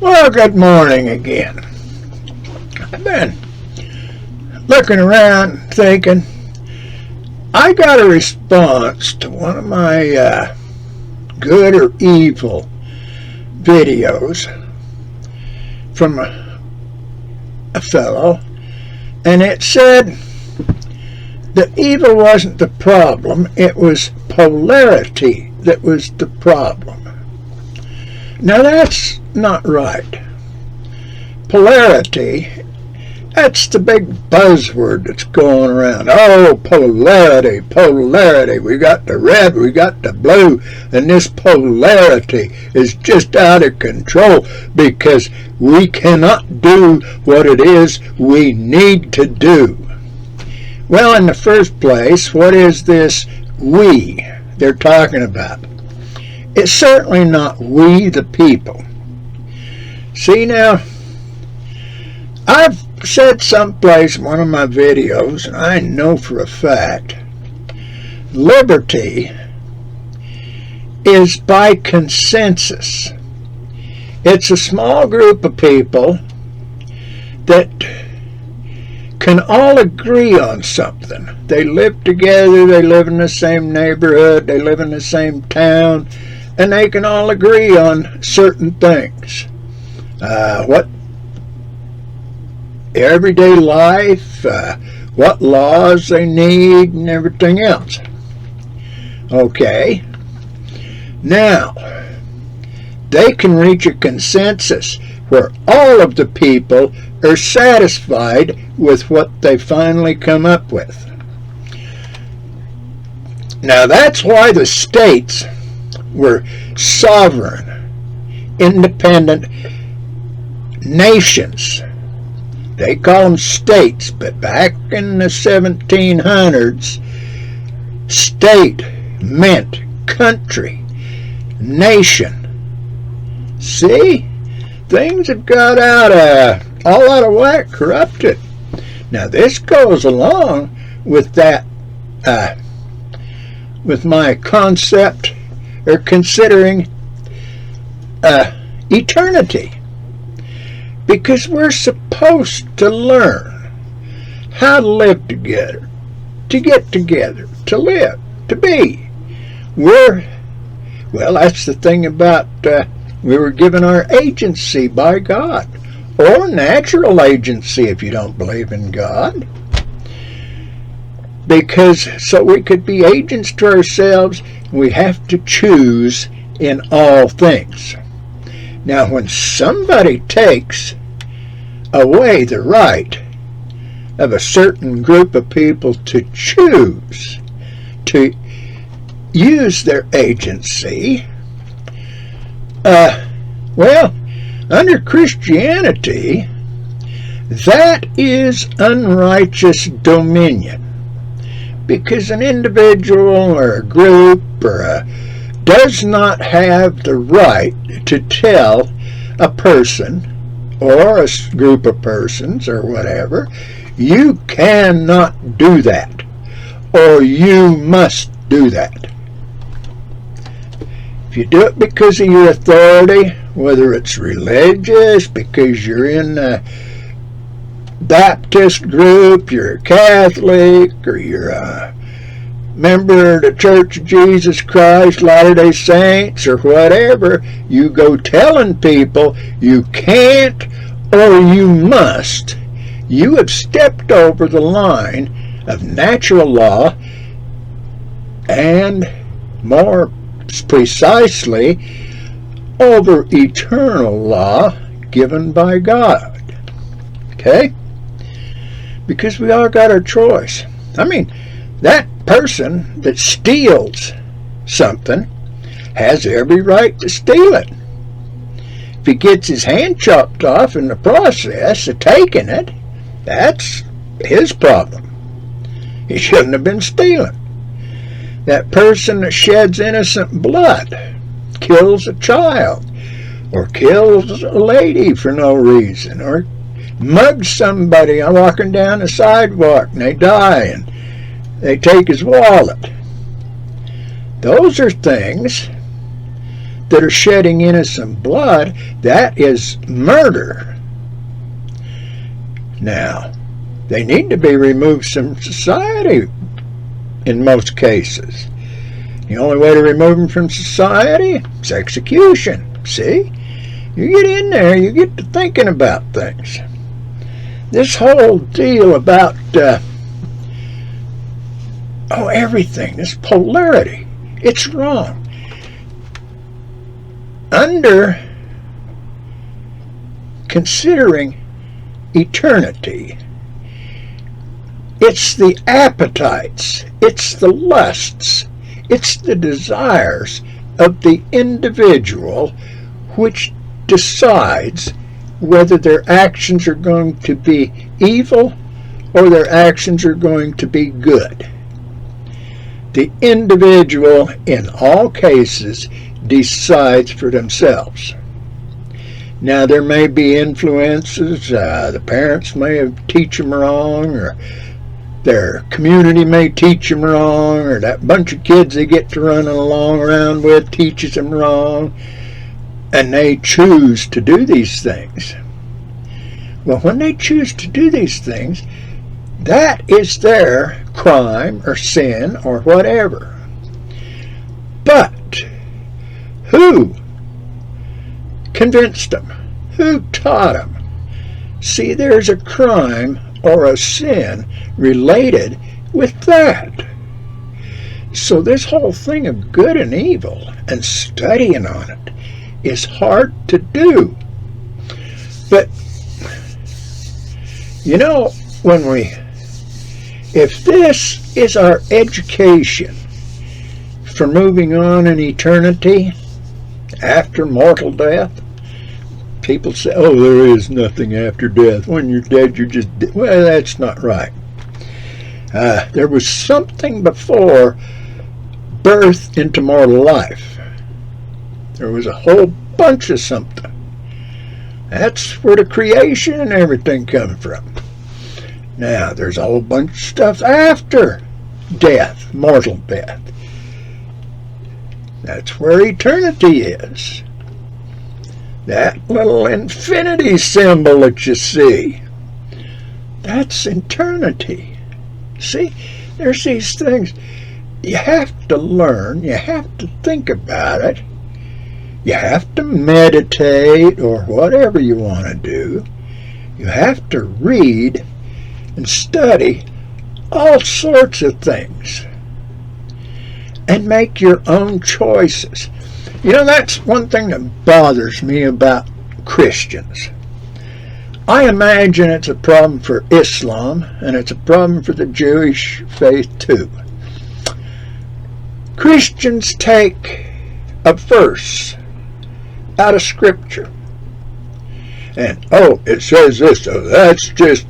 Well, good morning again. I've been looking around thinking, I got a response to one of my good or evil videos from a fellow, and it said the evil wasn't the problem, it was polarity that was the problem. Now that's not right. Polarity, that's the big buzzword that's going around. Oh, polarity, polarity. We got the red, we got the blue, and this polarity is just out of control because we cannot do what it is we need to do. Well, in the first place, what is this we they're talking about? It's certainly not we the people. See now, I've said someplace in one of my videos, and I know for a fact, liberty is by consensus. It's a small group of people that can all agree on something. They live together, they live in the same neighborhood, they live in the same town, and they can all agree on certain things. What everyday life, what laws they need, and everything else. Okay. Now, they can reach a consensus where all of the people are satisfied with what they finally come up with. Now, that's why the states were sovereign, independent nations. They call them states, but back in the 1700s, state meant country, nation. See? Things have got all out of whack, corrupted. Now this goes along with that, with my concept, or considering eternity. Because we're supposed to learn how to live together, to get together, to live, to be. Well, that's the thing about we were given our agency by God, or natural agency if you don't believe in God. Because so we could be agents to ourselves, we have to choose in all things. Now, when somebody takes away the right of a certain group of people to choose, to use their agency, well, under Christianity, that is unrighteous dominion. Because an individual or a group does not have the right to tell a person or a group of persons or whatever, you cannot do that, or you must do that. If you do it because of your authority, whether it's religious, because you're in a Baptist group, you're a Catholic, or you're a member of the Church of Jesus Christ, Latter-day Saints, or whatever, you go telling people you can't or you must, you have stepped over the line of natural law and, more precisely, over eternal law given by God. Okay? Because we all got our choice. I mean, that person that steals something has every right to steal it. If he gets his hand chopped off in the process of taking it, that's his problem. He shouldn't have been stealing. That person that sheds innocent blood, kills a child, or kills a lady for no reason, or mugs somebody walking down the sidewalk and they die and they take his wallet. Those are things that are shedding innocent blood, that is murder. Now, they need to be removed from society in most cases. The only way to remove them from society is execution. See? You get in there, you get to thinking about things. This whole deal about, everything, this polarity, it's wrong. Under considering eternity, it's the appetites, it's the lusts, it's the desires of the individual which decides whether their actions are going to be evil or their actions are going to be good. The individual, in all cases, decides for themselves. Now, there may be influences. The parents may teach them wrong, or their community may teach them wrong, or that bunch of kids they get to run along around with teaches them wrong, and they choose to do these things. Well, when they choose to do these things, that is their crime or sin or whatever. But who convinced them? Who taught them? See, there's a crime or a sin related with that. So this whole thing of good and evil and studying on it is hard to do. But, if this is our education for moving on in eternity after mortal death, people say, there is nothing after death. When you're dead, you're just dead. Well, that's not right. There was something before birth into mortal life. There was a whole bunch of something. That's where the creation and everything comes from. Now, there's a whole bunch of stuff after death, mortal death. That's where eternity is. That little infinity symbol that you see, that's eternity. See, there's these things. You have to learn, you have to think about it, you have to meditate or whatever you want to do. You have to read and study all sorts of things and make your own choices. That's one thing that bothers me about Christians. I imagine it's a problem for Islam, and it's a problem for the Jewish faith too. Christians take a verse out of Scripture, and it says this, so that's just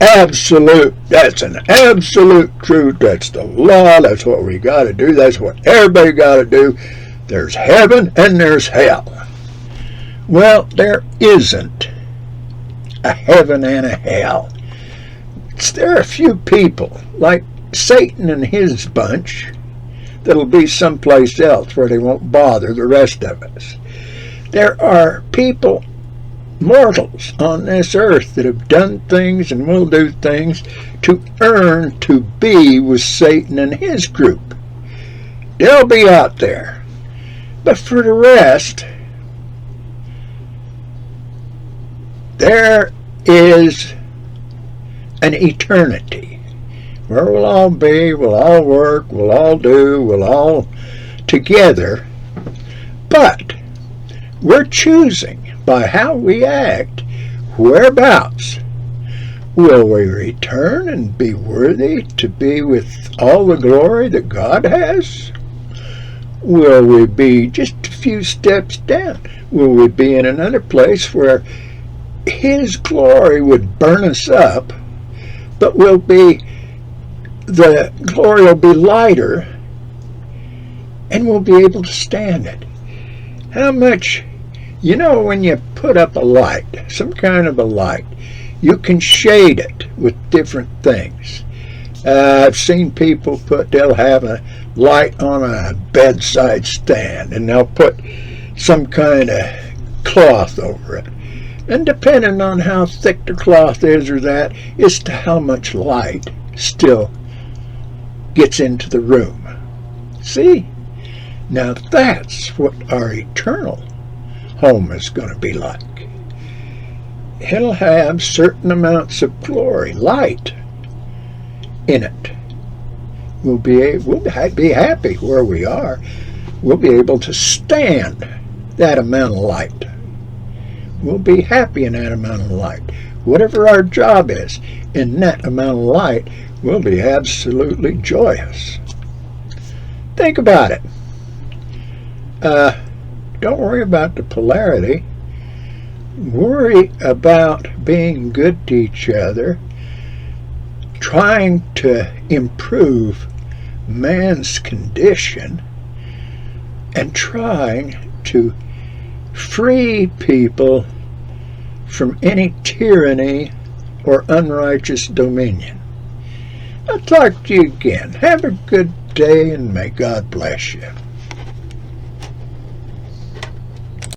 absolute, that's an absolute truth, that's the law, that's what we got to do, that's what everybody got to do. There's heaven and there's hell. Well, there isn't a heaven and a hell. There are a few people, like Satan and his bunch, that'll be someplace else where they won't bother the rest of us. There are people, mortals on this earth, that have done things and will do things to earn to be with Satan and his group. They'll be out there. But for the rest, there is an eternity where we'll all be, we'll all work, we'll all do, we'll all together. But we're choosing by how we act, whereabouts. Will we return and be worthy to be with all the glory that God has? Will we be just a few steps down? Will we be in another place where His glory would burn us up, but the glory will be lighter, and we'll be able to stand it? How much, when you put up a light, some kind of a light, you can shade it with different things. I've seen people they'll have a light on a bedside stand, and they'll put some kind of cloth over it. And depending on how thick the cloth is or that, as to how much light still gets into the room. See? Now that's what our eternal home is going to be like. It'll have certain amounts of glory, light in it. We'll be happy where we are. We'll be able to stand that amount of light. We'll be happy in that amount of light. Whatever our job is, in that amount of light, we'll be absolutely joyous. Think about it. Don't worry about the polarity. Worry about being good to each other, trying to improve man's condition, and trying to free people from any tyranny or unrighteous dominion. I'll talk to you again. Have a good day, and may God bless you.